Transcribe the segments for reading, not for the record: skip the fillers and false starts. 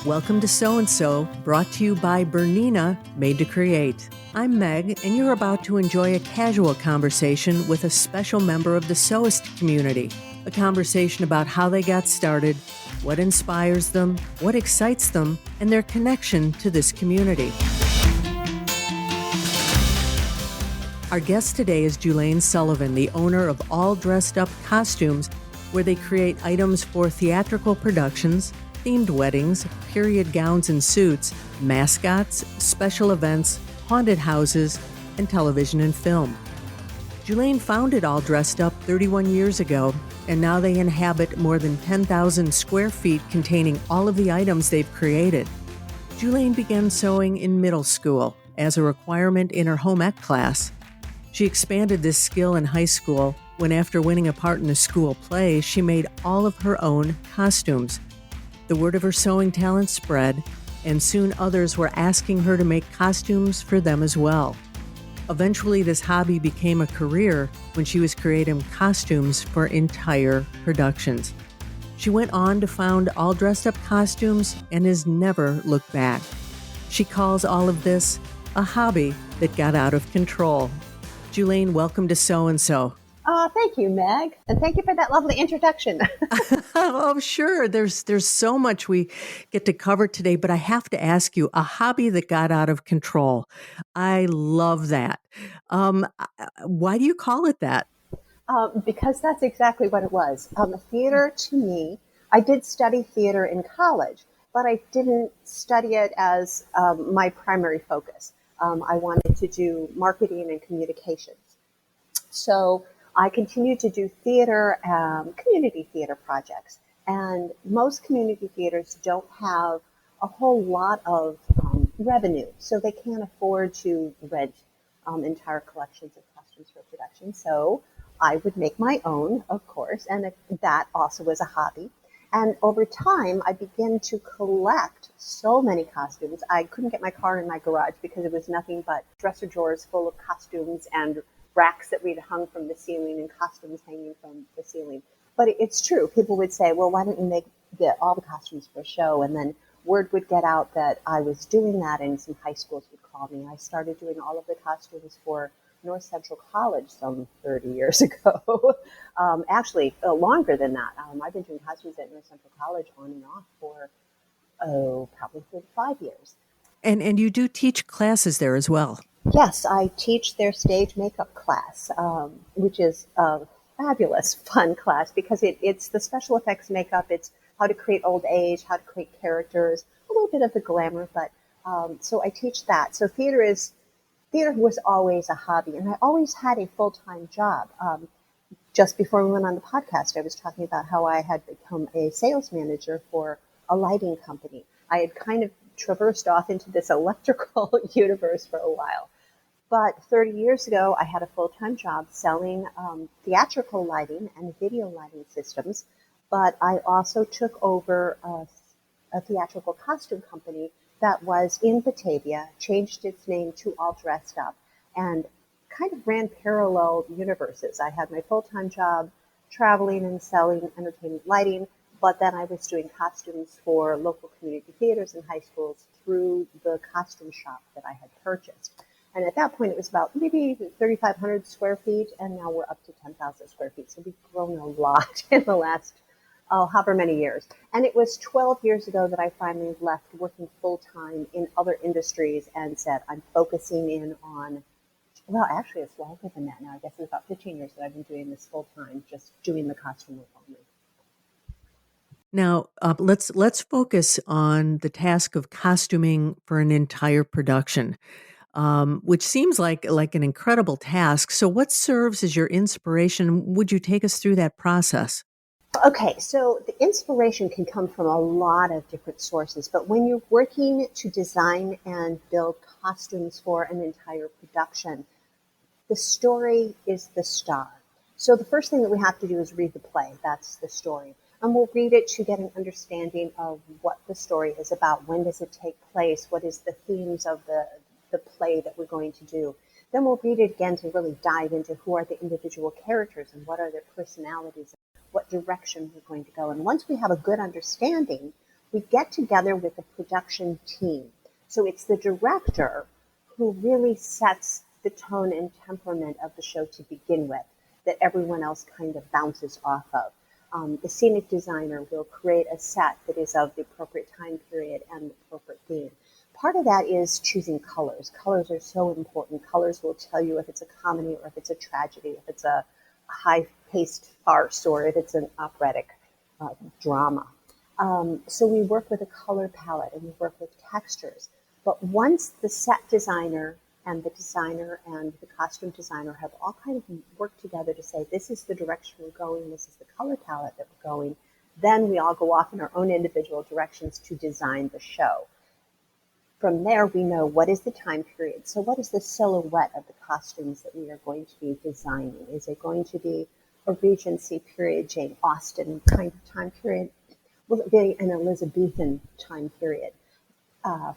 Welcome to So-and-So, brought to you by Bernina, Made to Create. I'm Meg, and you're about to enjoy a casual conversation with a special member of the sewist community. A conversation about how they got started, what inspires them, what excites them, and their connection to this community. Our guest today is Julane Sullivan, the owner of All Dressed Up Costumes, where they create items for theatrical productions, themed weddings, period gowns and suits, mascots, special events, haunted houses, and television and film. Julane founded All Dressed Up 31 years ago, and now they inhabit more than 10,000 square feet containing all of the items they've created. Julane began sewing in middle school as a requirement in her home ec class. She expanded this skill in high school when, after winning a part in a school play, she made all of her own costumes. The word of her sewing talent spread, and soon others were asking her to make costumes for them as well. Eventually, this hobby became a career when she was creating costumes for entire productions. She went on to found All Dressed Up Costumes and has never looked back. She calls all of this a hobby that got out of control. Julane, welcome to So-and-So. Oh, thank you, Meg. And thank you for that lovely introduction. Oh, sure. There's so much we get to cover today, but I have to ask you, a hobby that got out of control. I love that. Why do you call it that? Because that's exactly what it was. Theater, to me, I did study theater in college, but I didn't study it as my primary focus. I wanted to do marketing and communications. So I continued to do theater, community theater projects. And most community theaters don't have a whole lot of revenue, so they can't afford to rent entire collections of costumes for production. So I would make my own, of course, and that also was a hobby. And over time, I began to collect so many costumes. I couldn't get my car in my garage because it was nothing but dresser drawers full of costumes and racks that we'd hung from the ceiling and costumes hanging from the ceiling. But it's true. People would say, well, why don't you make all the costumes for a show? And then word would get out that I was doing that, and some high schools would call me. I started doing all of the costumes for North Central College some 30 years ago. Actually, longer than that. I've been doing costumes at North Central College on and off for, probably 35 years. And you do teach classes there as well. Yes, I teach their stage makeup class, which is a fabulous, fun class because it's the special effects makeup. It's how to create old age, how to create characters, a little bit of the glamour. But so I teach that. So theater was always a hobby, and I always had a full-time job. Just before we went on the podcast, I was talking about how I had become a sales manager for a lighting company. I had kind of traversed off into this electrical universe for a while. But 30 years ago, I had a full-time job selling theatrical lighting and video lighting systems. But I also took over a theatrical costume company that was in Batavia, changed its name to All Dressed Up, and kind of ran parallel universes. I had my full-time job traveling and selling entertainment lighting, but then I was doing costumes for local community theaters and high schools through the costume shop that I had purchased. And at that point, it was about maybe 3,500 square feet, and now we're up to 10,000 square feet. So we've grown a lot in the last, however many years. And it was 12 years ago that I finally left working full-time in other industries and said, I'm focusing in on, well, actually, it's longer than that now. I guess it's about 15 years that I've been doing this full-time, just doing the costume work only. Now, let's focus on the task of costuming for an entire production. Which seems like an incredible task. So what serves as your inspiration? Would you take us through that process? Okay, so the inspiration can come from a lot of different sources, but when you're working to design and build costumes for an entire production, the story is the star. So the first thing that we have to do is read the play. That's the story. And we'll read it to get an understanding of what the story is about. When does it take place? What is the themes of the play that we're going to do? Then we'll read it again to really dive into who are the individual characters and what are their personalities, what direction we're going to go. And once we have a good understanding, we get together with the production team. So it's the director who really sets the tone and temperament of the show to begin with, that everyone else kind of bounces off of. The scenic designer will create a set that is of the appropriate time period and the appropriate theme. Part of that is choosing colors. Colors are so important. Colors will tell you if it's a comedy or if it's a tragedy, if it's a high-paced farce or if it's an operatic drama. So we work with a color palette and we work with textures. But once the set designer and the costume designer have all kind of worked together to say, this is the direction we're going, this is the color palette that we're going, then we all go off in our own individual directions to design the show. From there, we know what is the time period. So what is the silhouette of the costumes that we are going to be designing? Is it going to be a Regency period, Jane Austen kind of time period? Will it be an Elizabethan time period?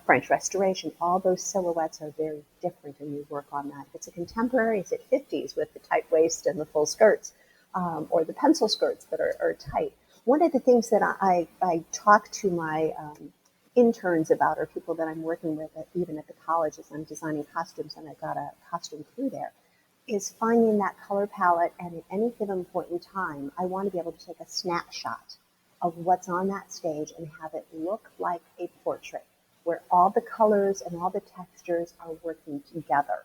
French Restoration, all those silhouettes are very different, and we work on that. If it's a contemporary, is it 50s with the tight waist and the full skirts, or the pencil skirts that are tight? One of the things that I talk to my interns about, or people that I'm working with, even at the college, as I'm designing costumes, and I've got a costume crew there, is finding that color palette, and at any given point in time, I want to be able to take a snapshot of what's on that stage and have it look like a portrait, where all the colors and all the textures are working together.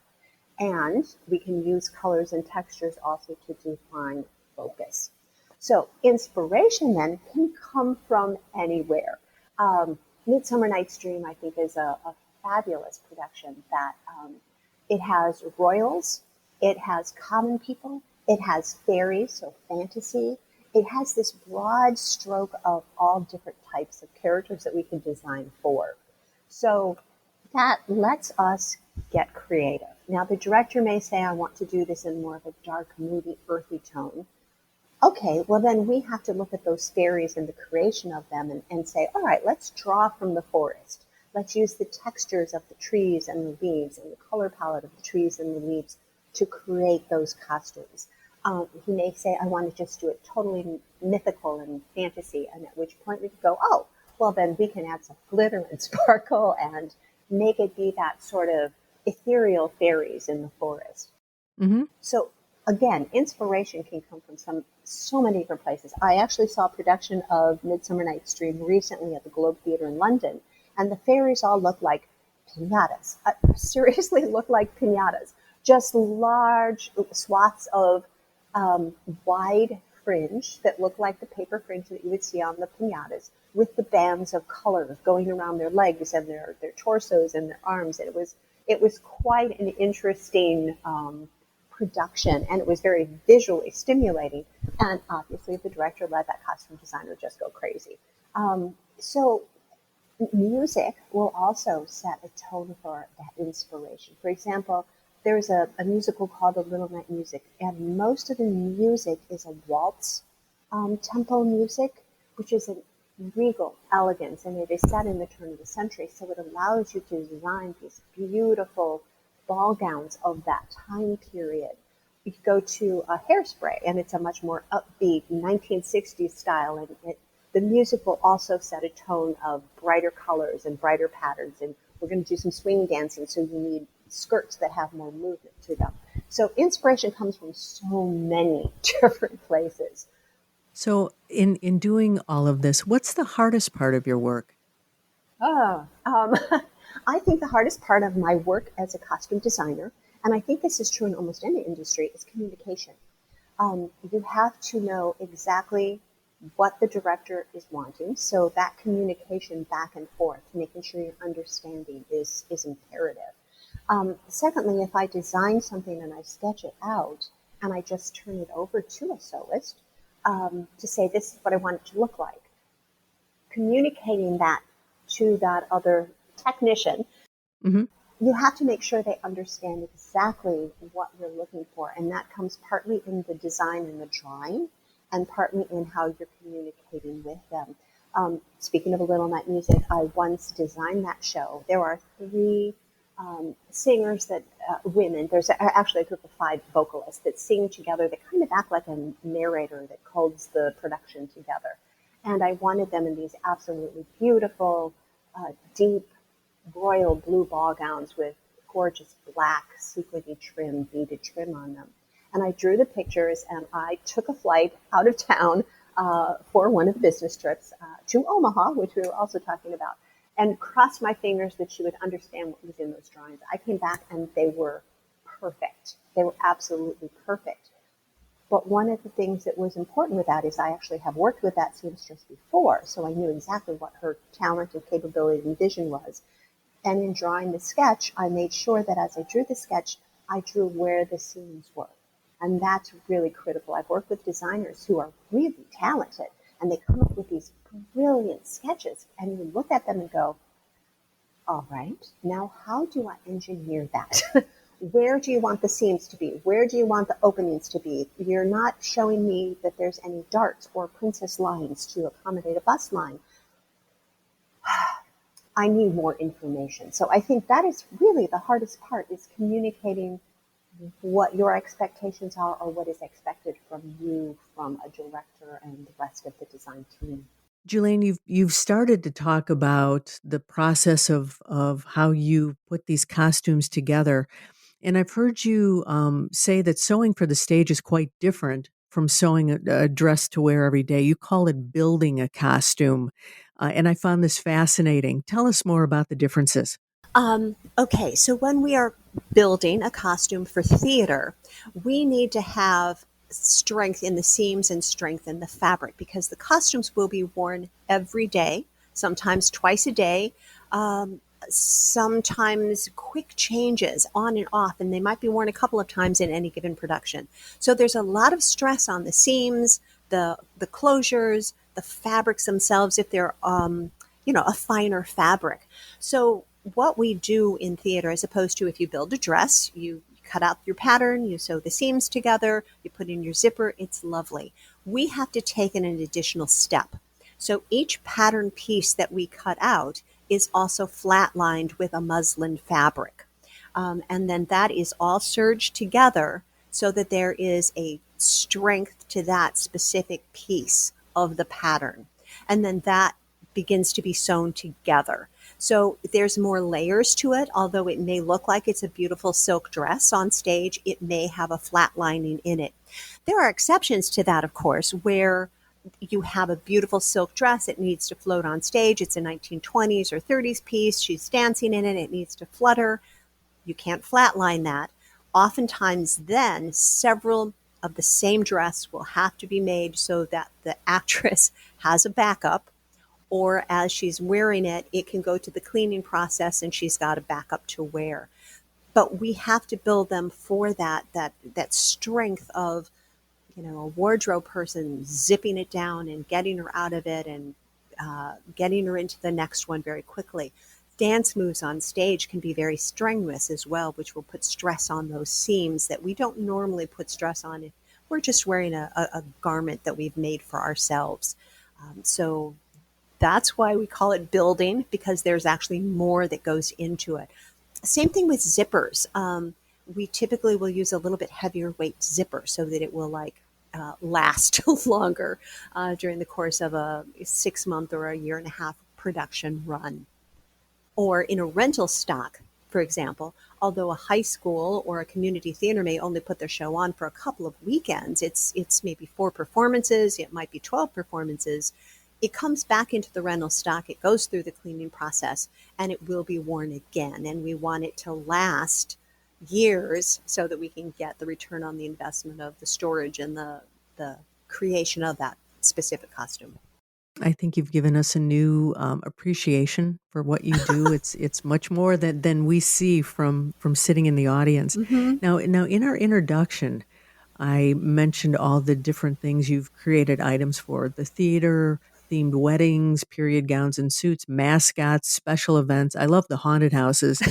And we can use colors and textures also to define focus. So inspiration then can come from anywhere. Midsummer Night's Dream, I think, is a fabulous production that it has royals, it has common people, it has fairies, so fantasy. It has this broad stroke of all different types of characters that we can design for. So that lets us get creative. Now, the director may say, I want to do this in more of a dark, moody, earthy tone. Okay, well, then we have to look at those fairies and the creation of them and say, all right, let's draw from the forest. Let's use the textures of the trees and the leaves and the color palette of the trees and the leaves to create those costumes. He may say, I want to just do it totally mythical and fantasy, and at which point we could go, oh, well, then we can add some glitter and sparkle and make it be that sort of ethereal fairies in the forest. Mm-hmm. So again, inspiration can come from so many different places. I actually saw a production of Midsummer Night's Dream recently at the Globe Theatre in London, and the fairies all look like piñatas. Seriously look like piñatas. Just large swaths of wide fringe that look like the paper fringe that you would see on the piñatas, with the bands of color going around their legs and their torsos and their arms. And it was quite an interesting production, and it was very visually stimulating. And obviously, the director let that costume designer just go crazy. So music will also set a tone for that inspiration. For example, there's a musical called The Little Night Music, and most of the music is a waltz tempo music, which is a regal elegance, and it is set in the turn of the century, so it allows you to design these beautiful ball gowns of that time period. You go to a Hairspray, and it's a much more upbeat 1960s style, and the music will also set a tone of brighter colors and brighter patterns, and we're going to do some swing dancing, so you need skirts that have more movement to them. So inspiration comes from so many different places. So in doing all of this, what's the hardest part of your work? I think the hardest part of my work as a costume designer, and I think this is true in almost any industry, is communication. You have to know exactly what the director is wanting, so that communication back and forth, making sure you're understanding is imperative. Secondly, if I design something and I sketch it out and I just turn it over to a sewist to say, this is what I want it to look like, communicating that to that other technician, Mm-hmm. you have to make sure they understand exactly what you're looking for. And that comes partly in the design and the drawing, and partly in how you're communicating with them. Speaking of A Little Night Music, I once designed that show. There are 3 singers that, women, there's actually a group of 5 vocalists that sing together. They kind of act like a narrator that holds the production together. And I wanted them in these absolutely beautiful, deep royal blue ball gowns with gorgeous black sequiny trim, beaded trim on them. And I drew the pictures, and I took a flight out of town for one of the business trips to Omaha, which we were also talking about, and crossed my fingers that she would understand what was in those drawings. I came back and they were perfect. They were absolutely perfect. But one of the things that was important with that is I actually have worked with that seamstress before, so I knew exactly what her talent and capability and vision was. And in drawing the sketch, I made sure that as I drew the sketch, I drew where the seams were. And that's really critical. I've worked with designers who are really talented, and they come up with these brilliant sketches, and you look at them and go, all right, now how do I engineer that? Where do you want the seams to be? Where do you want the openings to be? You're not showing me that there's any darts or princess lines to accommodate a bust line. I need more information. So I think that is really the hardest part, is communicating what your expectations are or what is expected from you, from a director and the rest of the design team. Julane, you've started to talk about the process of how you put these costumes together, and I've heard you say that sewing for the stage is quite different from sewing a dress to wear every day. You call it building a costume, and I found this fascinating. Tell us more about the differences. Okay, so when we are building a costume for theater, we need to have strength in the seams and strength in the fabric, because the costumes will be worn every day, sometimes twice a day, sometimes quick changes on and off, and they might be worn a couple of times in any given production. So there's a lot of stress on the seams, the closures, the fabrics themselves, if they're a finer fabric. So what we do in theater, as opposed to if you build a dress, you cut out your pattern, you sew the seams together, you put in your zipper, it's lovely. We have to take an additional step. So each pattern piece that we cut out is also flat-lined with a muslin fabric. And then that is all serged together so that there is a strength to that specific piece of the pattern. And then that begins to be sewn together. So there's more layers to it. Although it may look like it's a beautiful silk dress on stage, it may have a flat lining in it. There are exceptions to that, of course, where you have a beautiful silk dress. It needs to float on stage. It's a 1920s or 30s piece. She's dancing in it. It needs to flutter. You can't flatline that. Oftentimes then, several of the same dress will have to be made so that the actress has a backup, or as she's wearing it, it can go to the cleaning process and she's got a backup to wear. But we have to build them for that strength of, a wardrobe person zipping it down and getting her out of it and getting her into the next one very quickly. Dance moves on stage can be very strenuous as well, which will put stress on those seams that we don't normally put stress on if we're just wearing a garment that we've made for ourselves. So that's why we call it building, because there's actually more that goes into it. Same thing with zippers. We typically will use a little bit heavier weight zipper so that it will last longer during the course of a 6-month or a 1.5 year production run. Or in a rental stock, for example, although a high school or a community theater may only put their show on for a couple of weekends, it's maybe 4 performances, it might be 12 performances. It comes back into the rental stock, it goes through the cleaning process, and it will be worn again. And we want it to last years so that we can get the return on the investment of the storage and the creation of that specific costume. I think you've given us a new appreciation for what you do. It's much more than we see from sitting in the audience. Mm-hmm. Now, in our introduction, I mentioned all the different things you've created items for: the theater, themed weddings, period gowns and suits, mascots, special events. I love the haunted houses,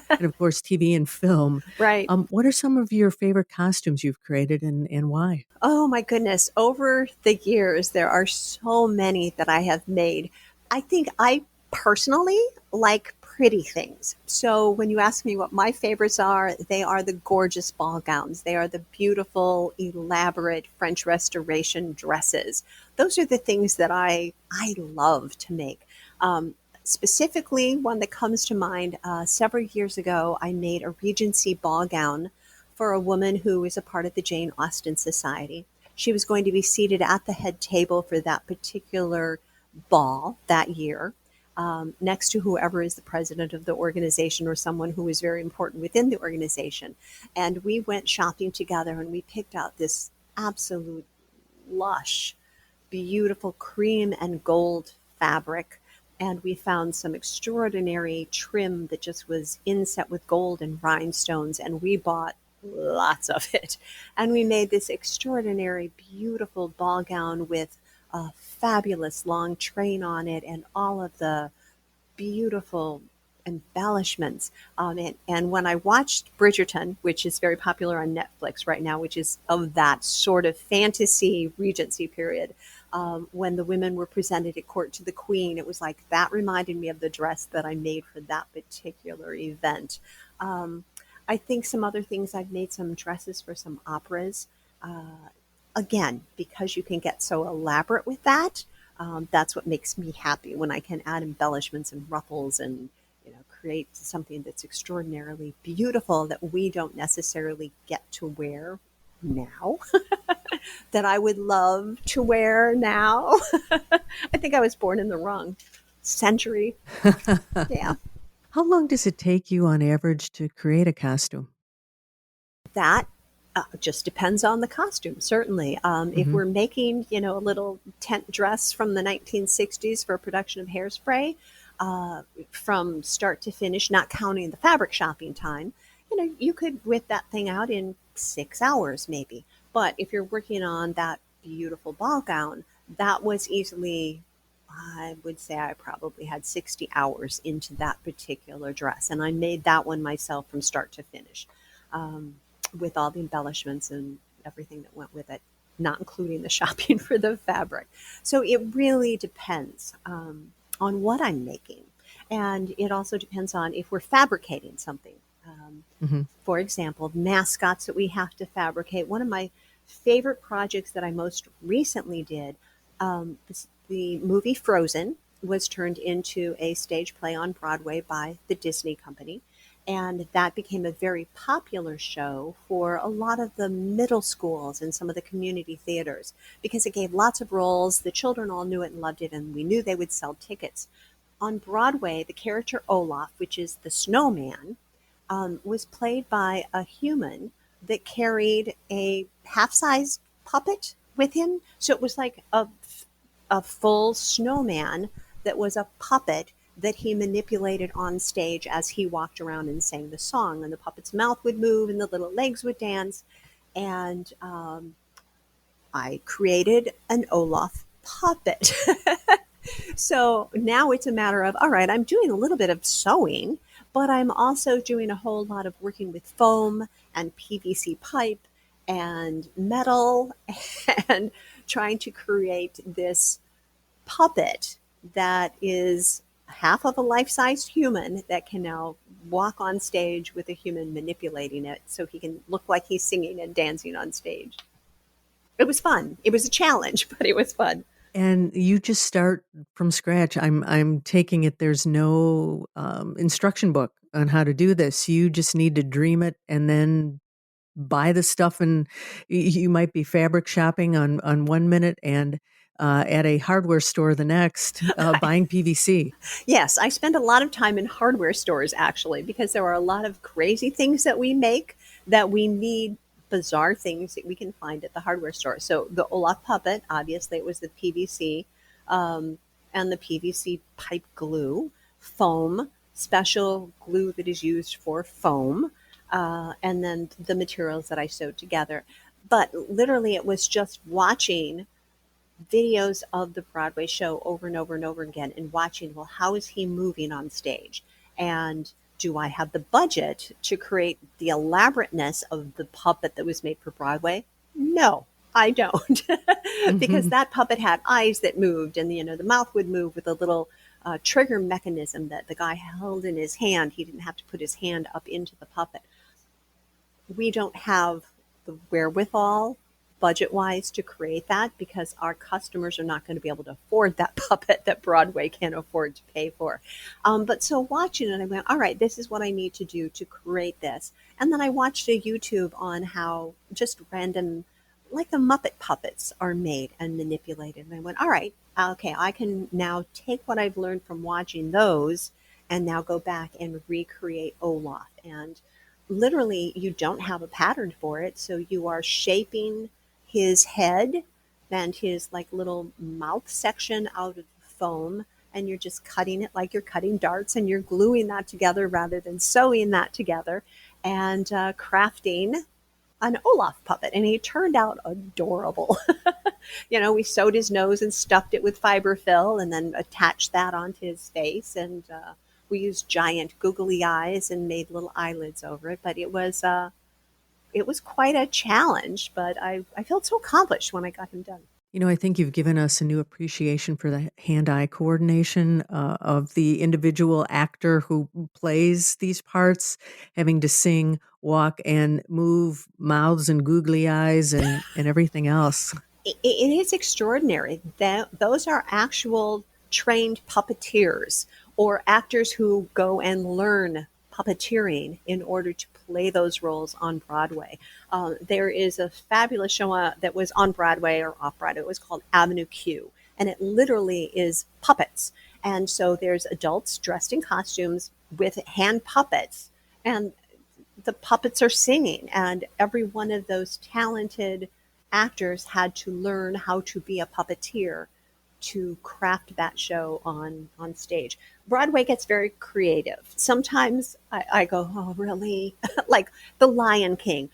and of course, TV and film. Right. What are some of your favorite costumes you've created, and why? Oh my goodness. Over the years, there are so many that I have made. I think I personally like pretty things. So when you ask me what my favorites are, they are the gorgeous ball gowns. They are the beautiful, elaborate French Restoration dresses. Those are the things that I love to make. Um, Specifically, one that comes to mind, several years ago, I made a Regency ball gown for a woman who is a part of the Jane Austen Society. She was going to be seated at the head table for that particular ball that year, next to whoever is the president of the organization or someone who is very important within the organization. And we went shopping together and we picked out this absolute lush, beautiful cream and gold fabric. And we found some extraordinary trim that just was inset with gold and rhinestones. And we bought lots of it. And we made this extraordinary, beautiful ball gown with a fabulous long train on it and all of the beautiful embellishments. And when I watched Bridgerton, which is very popular on Netflix right now, which is of that sort of fantasy Regency period, when the women were presented at court to the Queen, it was like that reminded me of the dress that I made for that particular event. I think some other things, I've made some dresses for some operas. Again, because you can get so elaborate with that, that's what makes me happy when I can add embellishments and ruffles and create something that's extraordinarily beautiful that we don't necessarily get to wear now, that I would love to wear now. I think I was born in the wrong century. Yeah. How long does it take you on average to create a costume? That just depends on the costume, certainly. If Hmm. we're making, a little tent dress from the 1960s for a production of Hairspray, from start to finish, not counting the fabric shopping time, you could whip that thing out in 6 hours maybe. But if you're working on that beautiful ball gown, that was easily, I would say I probably had 60 hours into that particular dress. And I made that one myself from start to finish. Um, with all the embellishments and everything that went with it, not including the shopping for the fabric. So it really depends on what I'm making. And it also depends on if we're fabricating something. Hmm. For example, mascots that we have to fabricate. One of my favorite projects that I most recently did, the movie Frozen was turned into a stage play on Broadway by the Disney company. And that became a very popular show for a lot of the middle schools and some of the community theaters because it gave lots of roles. The children all knew it and loved it, and we knew they would sell tickets. On Broadway, the character Olaf, which is the snowman, was played by a human that carried a half-size puppet with him. So it was like a full snowman that was a puppet that he manipulated on stage as he walked around and sang the song. And the puppet's mouth would move and the little legs would dance. And I created an Olaf puppet. So now it's a matter of, all right, I'm doing a little bit of sewing, but I'm also doing a whole lot of working with foam and PVC pipe and metal and trying to create this puppet that is half of a life-sized human that can now walk on stage with a human manipulating it so he can look like he's singing and dancing on stage. It was fun. It was a challenge, but it was fun. And you just start from scratch. I'm taking it there's no instruction book on how to do this. You just need to dream it and then buy the stuff. And you might be fabric shopping on 1 minute and at a hardware store the next, buying PVC. Yes, I spend a lot of time in hardware stores actually because there are a lot of crazy things that we make that we need bizarre things that we can find at the hardware store. So the Olaf puppet, obviously it was the PVC and the PVC pipe glue, foam, special glue that is used for foam, and then the materials that I sewed together. But literally it was just watching videos of the Broadway show over and over and over again and watching, well, how is he moving on stage? And do I have the budget to create the elaborateness of the puppet that was made for Broadway? No, I don't. Because Hmm. that puppet had eyes that moved and the mouth would move with a little trigger mechanism that the guy held in his hand. He didn't have to put his hand up into the puppet. We don't have the wherewithal budget wise to create that because our customers are not going to be able to afford that puppet that Broadway can't afford to pay for. But so watching it, I went, all right, this is what I need to do to create this. And then I watched a YouTube on how just random, like the Muppet puppets are made and manipulated. And I went, all right, okay, I can now take what I've learned from watching those and now go back and recreate Olaf. And literally, you don't have a pattern for it. So you are shaping his head and his like little mouth section out of foam, and you're just cutting it like you're cutting darts, and you're gluing that together rather than sewing that together, and crafting an Olaf puppet. And he turned out adorable. We sewed his nose and stuffed it with fiberfill and then attached that onto his face. And we used giant googly eyes and made little eyelids over it. But it was quite a challenge, but I felt so accomplished when I got him done. I think you've given us a new appreciation for the hand-eye coordination of the individual actor who plays these parts, having to sing, walk, and move mouths and googly eyes and everything else. It is extraordinary. Those are actual trained puppeteers or actors who go and learn puppeteering in order to play those roles on Broadway. There is a fabulous show that was on Broadway or off Broadway. It was called Avenue Q, and it literally is puppets. And so there's adults dressed in costumes with hand puppets, and the puppets are singing. And every one of those talented actors had to learn how to be a puppeteer to craft that show on stage. Broadway gets very creative. Sometimes I go, oh, really? Like The Lion King.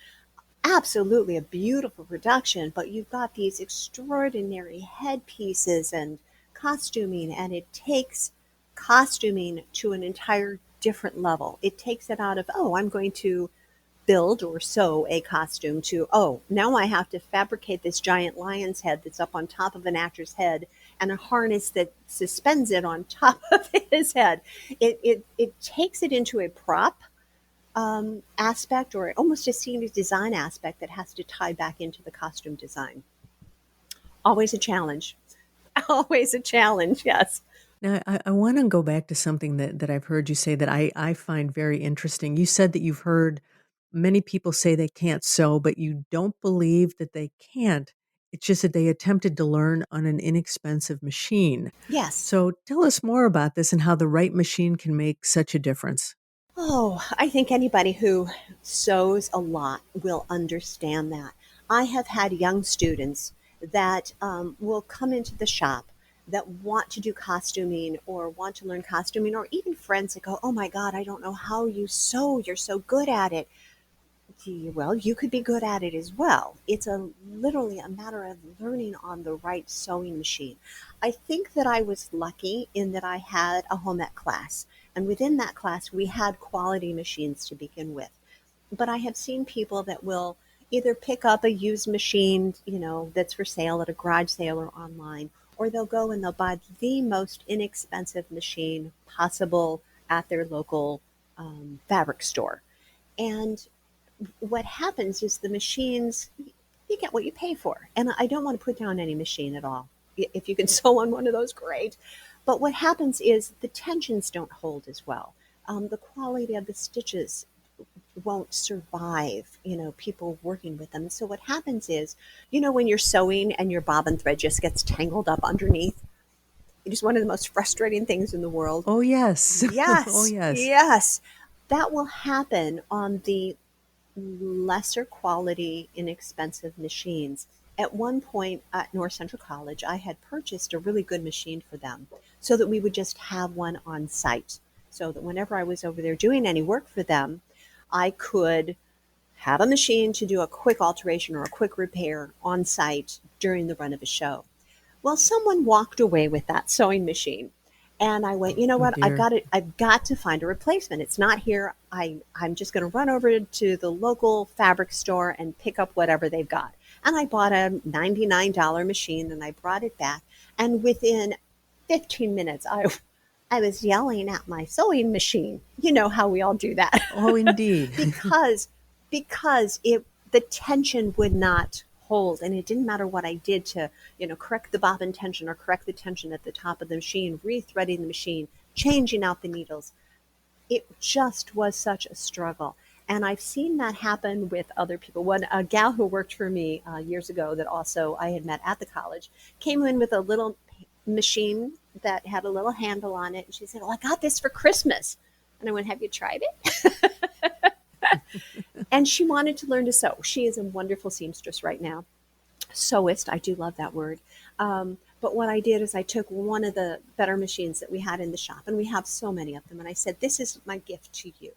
Absolutely a beautiful production, but you've got these extraordinary headpieces and costuming, and it takes costuming to an entire different level. It takes it out of, oh, I'm going to build or sew a costume to, oh, now I have to fabricate this giant lion's head that's up on top of an actor's head and a harness that suspends it on top of his head. It takes it into a prop aspect or almost a scenic design aspect that has to tie back into the costume design. Always a challenge. Always a challenge, yes. Now, I want to go back to something that I've heard you say that I find very interesting. You said that you've heard many people say they can't sew, but you don't believe that they can't. It's just that they attempted to learn on an inexpensive machine. Yes. So tell us more about this and how the right machine can make such a difference. Oh, I think anybody who sews a lot will understand that. I have had young students that will come into the shop that want to do costuming or want to learn costuming, or even friends that go, oh my God, I don't know how you sew. You're so good at it. Well, you could be good at it as well. It's literally a matter of learning on the right sewing machine. I think that I was lucky in that I had a home ec class, and within that class, we had quality machines to begin with. But I have seen people that will either pick up a used machine, that's for sale at a garage sale or online, or they'll go and they'll buy the most inexpensive machine possible at their local fabric store. And what happens is the machines, you get what you pay for. And I don't want to put down any machine at all. If you can sew on one of those, great. But what happens is the tensions don't hold as well. The quality of the stitches won't survive, people working with them. So what happens is, when you're sewing and your bobbin thread just gets tangled up underneath, it is one of the most frustrating things in the world. Oh, yes. Yes. Oh, yes. Yes. That will happen on the lesser quality, inexpensive machines. At one point at North Central College, I had purchased a really good machine for them so that we would just have one on site. So that whenever I was over there doing any work for them, I could have a machine to do a quick alteration or a quick repair on site during the run of a show. Well, someone walked away with that sewing machine. And I went, you know what? Dear. I've got to find a replacement. It's not here. I'm just going to run over to the local fabric store and pick up whatever they've got. And I bought a $99 machine and I brought it back. And within 15 minutes, I was yelling at my sewing machine. You know how we all do that. Oh, indeed. because because the tension would not hold, and it didn't matter what I did to correct the bobbin tension or correct the tension at the top of the machine, rethreading the machine, changing out the needles. It just was such a struggle. And I've seen that happen with other people. One a gal who worked for me years ago that also I had met at the college came in with a little machine that had a little handle on it, and she said, "Well, I got this for Christmas." And I went, "Have you tried it?" And she wanted to learn to sew. She is a wonderful seamstress right now. Sewist, I do love that word. But what I did is I took one of the better machines that we had in the shop, and we have so many of them, and I said, "This is my gift to you.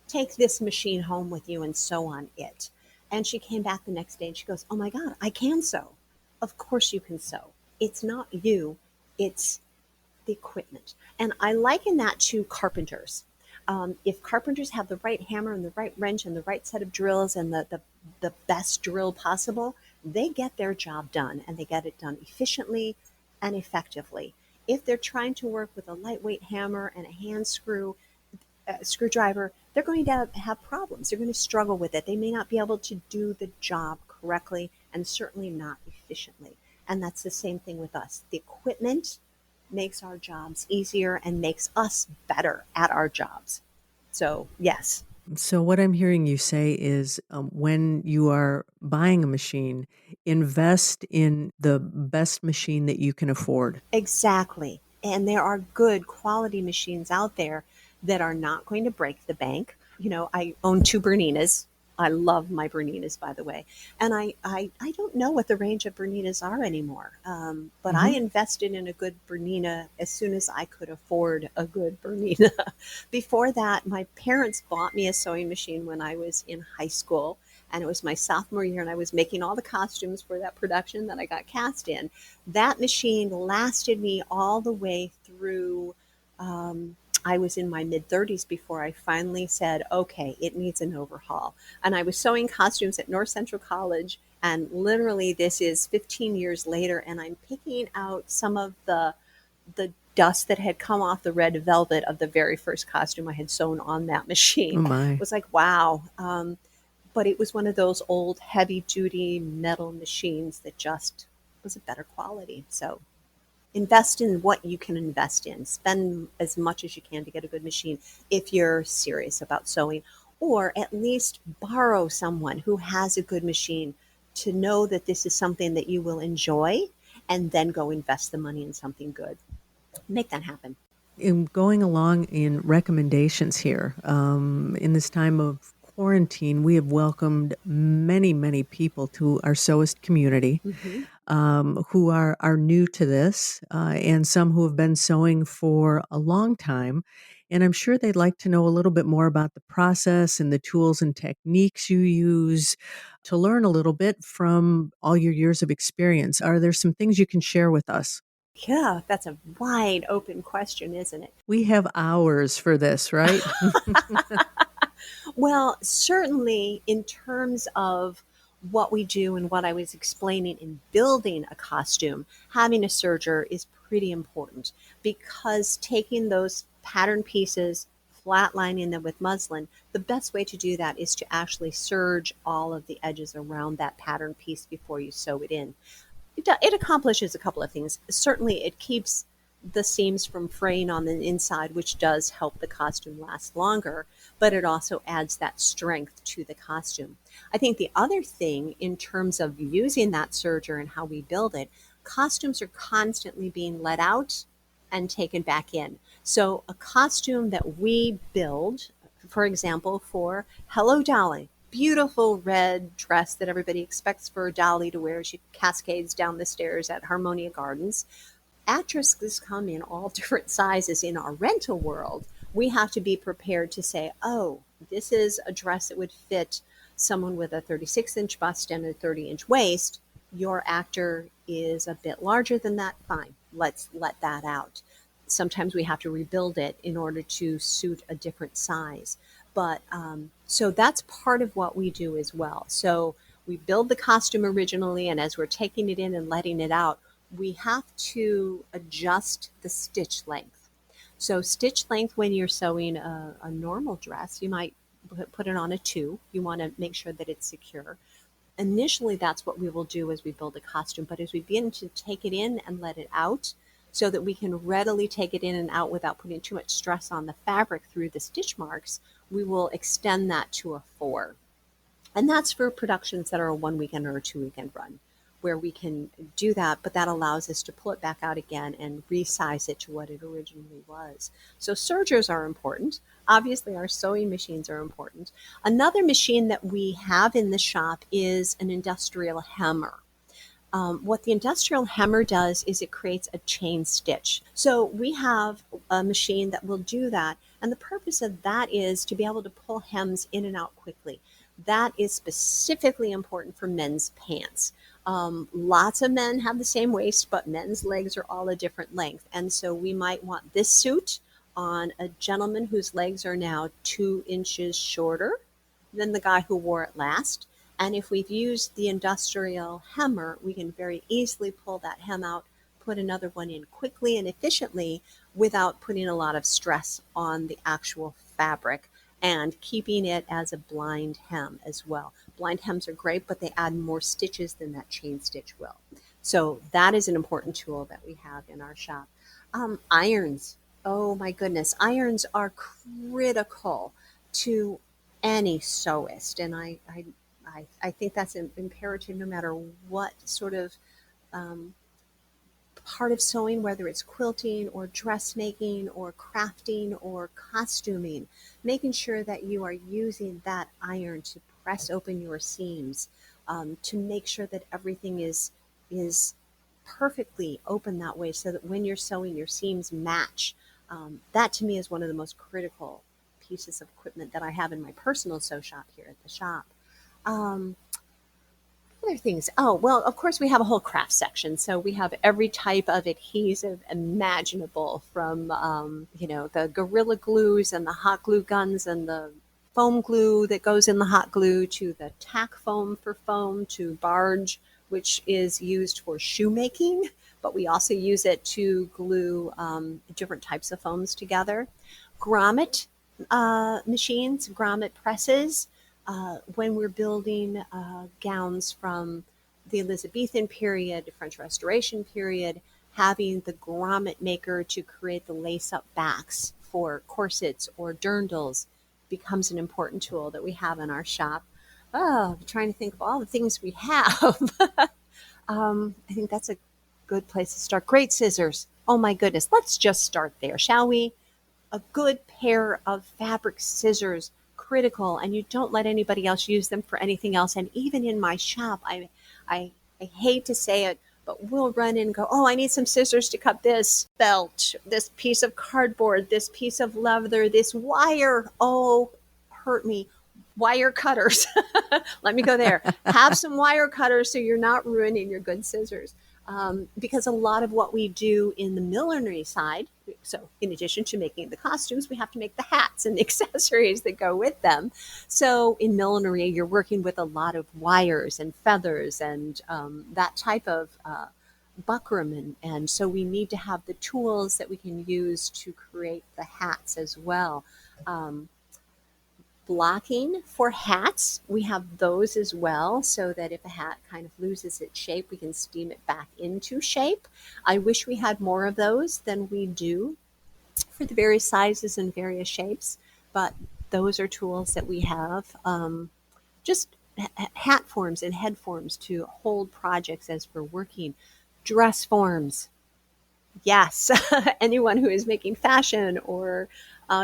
Take this machine home with you and sew on it." And she came back the next day and she goes, "Oh my God, I can sew." Of course you can sew. It's not you, it's the equipment. And I liken that to carpenters. If carpenters have the right hammer and the right wrench and the right set of drills and the best drill possible, they get their job done, and they get it done efficiently and effectively. If they're trying to work with a lightweight hammer and a hand screwdriver, they're going to have problems. They're going to struggle with it. They may not be able to do the job correctly and certainly not efficiently. And that's the same thing with us. The equipment makes our jobs easier and makes us better at our jobs. So, yes. So, what I'm hearing you say is when you are buying a machine, invest in the best machine that you can afford. Exactly. And there are good quality machines out there that are not going to break the bank. I own two Berninas. I love my Berninas, by the way. And I don't know what the range of Berninas are anymore. But I invested in a good Bernina as soon as I could afford a good Bernina. Before that, my parents bought me a sewing machine when I was in high school. And it was my sophomore year, and I was making all the costumes for that production that I got cast in. That machine lasted me all the way through. I was in my mid 30s before I finally said, okay, it needs an overhaul. And I was sewing costumes at North Central College. And literally, this is 15 years later, and I'm picking out some of the dust that had come off the red velvet of the very first costume I had sewn on that machine. Oh, my. It was like, wow. But it was one of those old heavy duty metal machines that just was a better quality. So invest in what you can invest in. Spend as much as you can to get a good machine if you're serious about sewing, or at least borrow someone who has a good machine to know that this is something that you will enjoy, and then go invest the money in something good. Make that happen. In going along in recommendations here, in this time of quarantine, we have welcomed many, many people to our sewist community who are new to this, and some who have been sewing for a long time. And I'm sure they'd like to know a little bit more about the process and the tools and techniques you use to learn a little bit from all your years of experience. Are there some things you can share with us? Yeah, that's a wide open question, isn't it? We have hours for this, right? Well, certainly in terms of what we do and what I was explaining in building a costume, having a serger is pretty important, because taking those pattern pieces, flatlining them with muslin, the best way to do that is to actually serge all of the edges around that pattern piece before you sew it in. It accomplishes a couple of things. Certainly, it keeps the seams from fraying on the inside, which does help the costume last longer, but it also adds that strength to the costume. I think the other thing in terms of using that serger and how we build it, costumes are constantly being let out and taken back in. So a costume that we build, for example, for Hello Dolly, beautiful red dress that everybody expects for Dolly to wear as she cascades down the stairs at Harmonia Gardens. Actresses come in all different sizes. In our rental world, we have to be prepared to say, oh, this is a dress that would fit someone with a 36-inch bust and a 30-inch waist. Your actor is a bit larger than that. Fine, let's let that out. Sometimes we have to rebuild it in order to suit a different size. But so that's part of what we do as well. So we build the costume originally, and as we're taking it in and letting it out, we have to adjust the stitch length. So stitch length, when you're sewing a normal dress, you might put it on a 2. You want to make sure that it's secure. Initially, that's what we will do as we build a costume. But as we begin to take it in and let it out, so that we can readily take it in and out without putting too much stress on the fabric through the stitch marks, we will extend that to a 4. And that's for productions that are a 1 weekend or a 2 weekend run, where we can do that, but that allows us to pull it back out again and resize it to what it originally was. So sergers are important. Obviously, our sewing machines are important. Another machine that we have in the shop is an industrial hemmer. What the industrial hemmer does is it creates a chain stitch. So we have a machine that will do that. And the purpose of that is to be able to pull hems in and out quickly. That is specifically important for men's pants. Lots of men have the same waist, but men's legs are all a different length. And so we might want this suit on a gentleman whose legs are now 2 inches shorter than the guy who wore it last. And if we've used the industrial hemmer, we can very easily pull that hem out, put another one in quickly and efficiently without putting a lot of stress on the actual fabric, and keeping it as a blind hem as well. Blind hems are great, but they add more stitches than that chain stitch will. So that is an important tool that we have in our shop. Irons. Oh my goodness. Irons are critical to any sewist. And I think that's imperative no matter what sort of part of sewing, whether it's quilting or dressmaking or crafting or costuming, making sure that you are using that iron to press open your seams, to make sure that everything is perfectly open that way, so that when you're sewing, your seams match. That to me is one of the most critical pieces of equipment that I have in my personal sew shop here at the shop. Other things. Oh, well, of course, we have a whole craft section. So we have every type of adhesive imaginable, from, the Gorilla Glues and the hot glue guns and the foam glue that goes in the hot glue, to the tack foam for foam, to barge, which is used for shoemaking, but we also use it to glue different types of foams together. Grommet machines, grommet presses. When we're building gowns from the Elizabethan period, French Restoration period, having the grommet maker to create the lace-up backs for corsets or dirndls becomes an important tool that we have in our shop. Oh, I'm trying to think of all the things we have. I think that's a good place to start. Great scissors. Oh my goodness. Let's just start there, shall we? A good pair of fabric scissors, critical, and you don't let anybody else use them for anything else. And even in my shop, I hate to say it, but we'll run in and go, oh, I need some scissors to cut this belt, this piece of cardboard, this piece of leather, this wire. Oh, hurt me. Wire cutters. Let me go there. Have some wire cutters so you're not ruining your good scissors. Because a lot of what we do in the millinery side, so in addition to making the costumes, we have to make the hats and the accessories that go with them. So in millinery, you're working with a lot of wires and feathers and that type of buckram. And so we need to have the tools that we can use to create the hats as well. Blocking for hats, we have those as well, so that if a hat kind of loses its shape, we can steam it back into shape. I wish we had more of those than we do for the various sizes and various shapes, but those are tools that we have. Just hat forms and head forms to hold projects as we're working. Dress forms. Yes, anyone who is making fashion or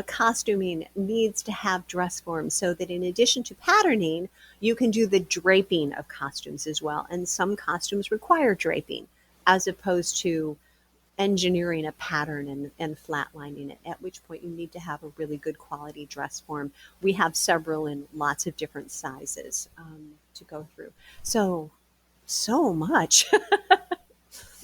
costuming needs to have dress forms, so that in addition to patterning, you can do the draping of costumes as well. And some costumes require draping, as opposed to engineering a pattern and flatlining it, at which point you need to have a really good quality dress form. We have several in lots of different sizes to go through. So much.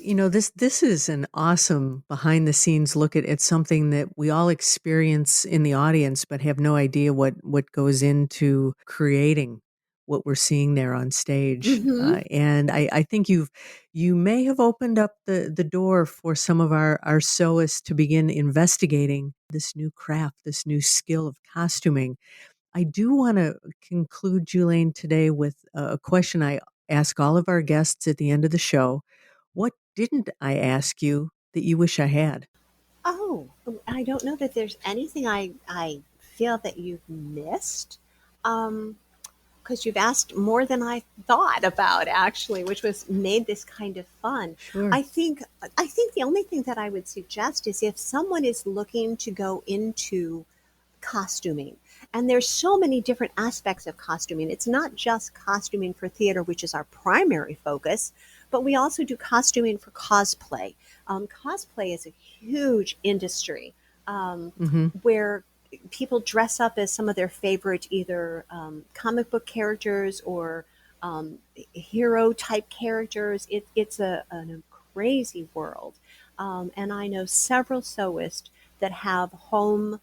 This is an awesome behind the scenes look at something that we all experience in the audience, but have no idea what goes into creating. what we're seeing there on stage. Mm-hmm. And I think you may have opened up the door for some of our sewists to begin investigating this new craft, this new skill of costuming. I do want to conclude, Julane, today with a question I ask all of our guests at the end of the show. What didn't I ask you that you wish I had? Oh, I don't know that there's anything I feel that you've missed. Um, because you've asked more than I thought about actually, which was made this kind of fun. Sure. I think the only thing that I would suggest is if someone is looking to go into costuming, and there's so many different aspects of costuming. It's not just costuming for theater, which is our primary focus, but we also do costuming for cosplay. Cosplay is a huge industry Hmm. where people dress up as some of their favorite either comic book characters or hero type characters. It's a crazy world. And I know several sewists that have home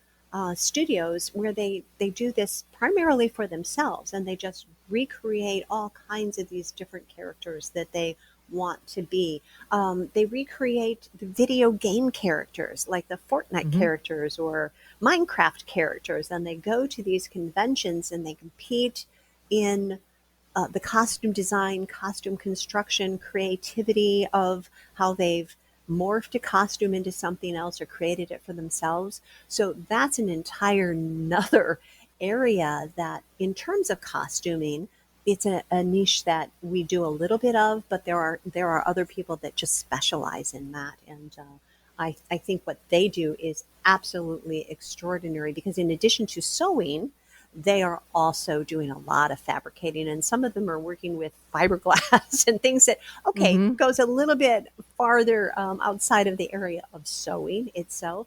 studios where they do this primarily for themselves and they just recreate all kinds of these different characters that they want to be. They recreate the video game characters like the Fortnite Hmm. characters or Minecraft characters, and they go to these conventions and they compete in the costume design, costume construction, creativity of how they've morphed a costume into something else or created it for themselves. So that's an entire another area that, in terms of costuming, it's a niche that we do a little bit of, but there are other people that just specialize in that, and I think what they do is absolutely extraordinary because in addition to sewing, they are also doing a lot of fabricating, and some of them are working with fiberglass and things that, okay, Hmm. goes a little bit farther outside of the area of sewing itself.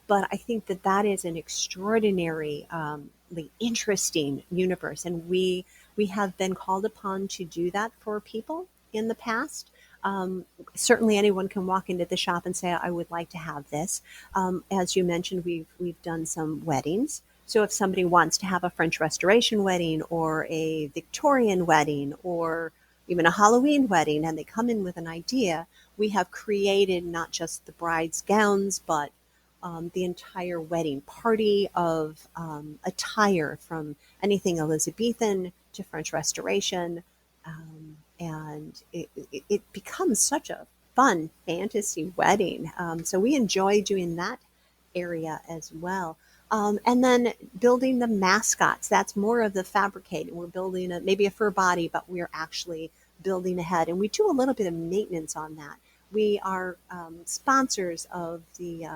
But I think that that is an extraordinary, interesting universe, and we have been called upon to do that for people in the past. Um, Certainly, anyone can walk into the shop and say, "I would like to have this." As you mentioned, we've done some weddings. So if somebody wants to have a French Restoration wedding or a Victorian wedding or even a Halloween wedding, and they come in with an idea, we have created not just the bride's gowns, but the entire wedding party of attire from anything Elizabethan to French Restoration. And it becomes such a fun fantasy wedding. So we enjoy doing that area as well. And then building the mascots, that's more of the fabricating. We're building maybe a fur body, but we're actually building a head. And we do a little bit of maintenance on that. We are sponsors of the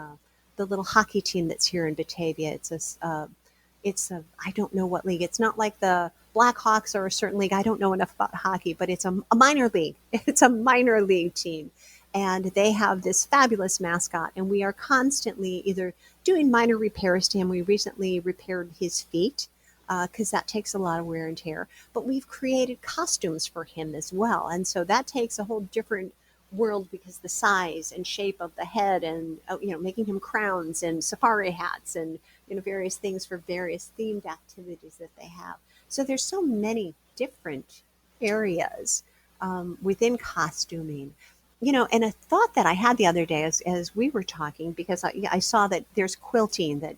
little hockey team that's here in Batavia. It's a I don't know what league. It's not like the Blackhawks or a certain league. I don't know enough about hockey, but it's a minor league. It's a minor league team, and they have this fabulous mascot. And we are constantly either doing minor repairs to him. We recently repaired his feet because that takes a lot of wear and tear. But we've created costumes for him as well, and so that takes a whole different world because the size and shape of the head and making him crowns and safari hats and various things for various themed activities that they have. So there's so many different areas within costuming. And a thought that I had the other day as we were talking, because I saw that there's quilting that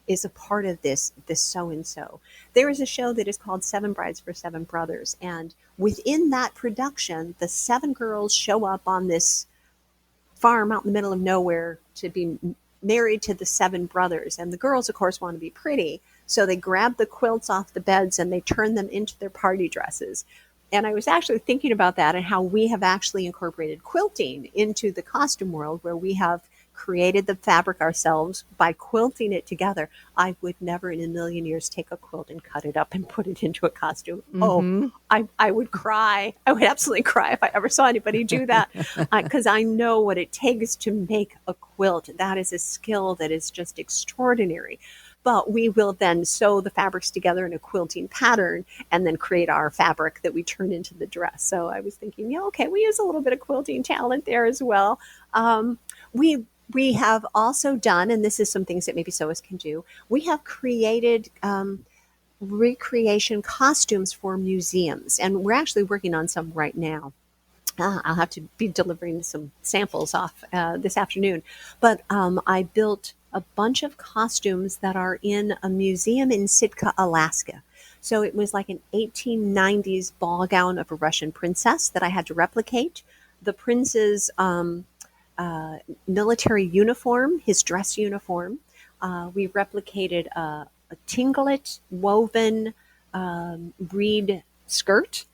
is a part of this so and so. There is a show that is called Seven Brides for Seven Brothers, and within that production, the seven girls show up on this farm out in the middle of nowhere to be married to the seven brothers. And the girls, of course, want to be pretty. So they grab the quilts off the beds and they turn them into their party dresses. And I was actually thinking about that and how we have actually incorporated quilting into the costume world, where we have created the fabric ourselves by quilting it together. I would never in a million years take a quilt and cut it up and put it into a costume. Oh, Hmm. I would cry. I would absolutely cry if I ever saw anybody do that, because I know what it takes to make a quilt. That is a skill that is just extraordinary. But we will then sew the fabrics together in a quilting pattern and then create our fabric that we turn into the dress. So I was thinking, yeah, okay, we use a little bit of quilting talent there as well. We have also done, and this is some things that maybe sewists can do. We have created recreation costumes for museums. And we're actually working on some right now. I'll have to be delivering some samples off this afternoon. But I built a bunch of costumes that are in a museum in Sitka, Alaska. So it was like an 1890s ball gown of a Russian princess that I had to replicate. The prince's military uniform, his dress uniform. We replicated a tinglet woven breed skirt.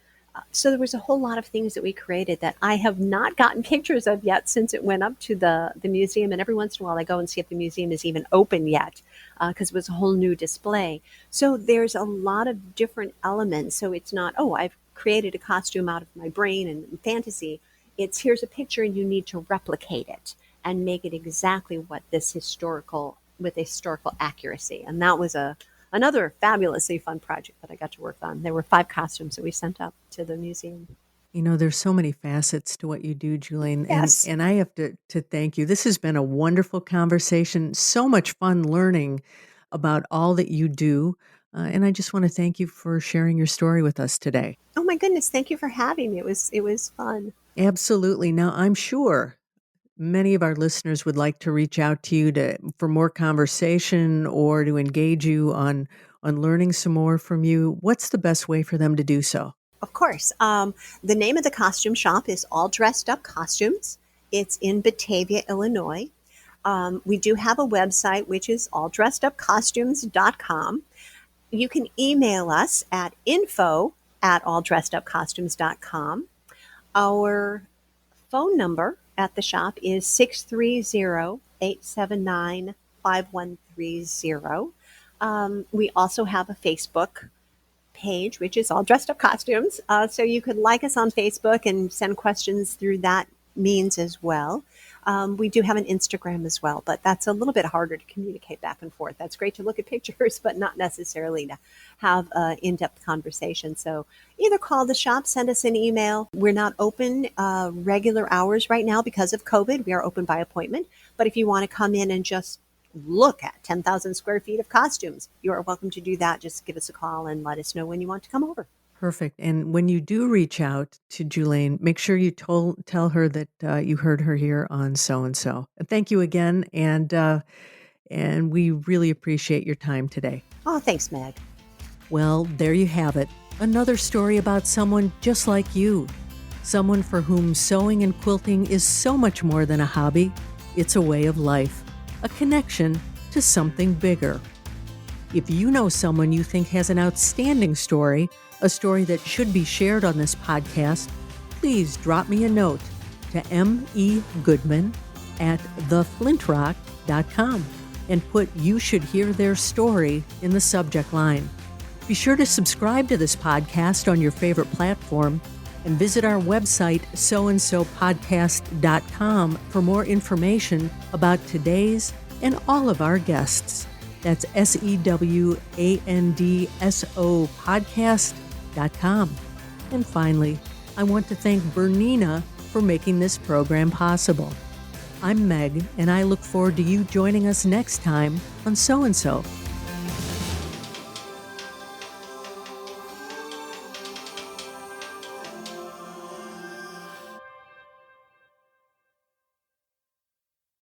So there was a whole lot of things that we created that I have not gotten pictures of yet since it went up to the museum. And every once in a while I go and see if the museum is even open yet because it was a whole new display. So there's a lot of different elements. So it's not, oh, I've created a costume out of my brain and fantasy. It's here's a picture and you need to replicate it and make it exactly what this historical accuracy. And that was another fabulously fun project that I got to work on. There were 5 costumes that we sent up to the museum. There's so many facets to what you do, Julane. Yes. And I have to thank you. This has been a wonderful conversation. So much fun learning about all that you do. And I just want to thank you for sharing your story with us today. Oh my goodness. Thank you for having me. It was fun. Absolutely. Now, I'm sure many of our listeners would like to reach out to you for more conversation or to engage you on learning some more from you. What's the best way for them to do so? Of course. The name of the costume shop is All Dressed Up Costumes. It's in Batavia, Illinois. We do have a website, which is alldressedupcostumes.com. You can email us at info@alldressedupcostumes.com. Our phone number at the shop is 630-879-5130. We also have a Facebook page, which is All Dressed Up Costumes. So you could like us on Facebook and send questions through that means as well. We do have an Instagram as well, but that's a little bit harder to communicate back and forth. That's great to look at pictures, but not necessarily to have an in-depth conversation. So either call the shop, send us an email. We're not open regular hours right now because of COVID. We are open by appointment. But if you want to come in and just look at 10,000 square feet of costumes, you are welcome to do that. Just give us a call and let us know when you want to come over. Perfect. And when you do reach out to Julane, make sure you tell her that you heard her here on So-and-So. Thank you again, and we really appreciate your time today. Oh, thanks, Meg. Well, there you have it. Another story about someone just like you. Someone for whom sewing and quilting is so much more than a hobby. It's a way of life, a connection to something bigger. If you know someone you think has an outstanding story, a story that should be shared on this podcast, please drop me a note to megoodman@theflintrock.com and put "You should hear their story" in the subject line. Be sure to subscribe to this podcast on your favorite platform and visit our website, soandsopodcast.com, for more information about today's and all of our guests. That's SEWANDSO podcast.com. And finally, I want to thank Bernina for making this program possible. I'm Meg, and I look forward to you joining us next time on So-and-So.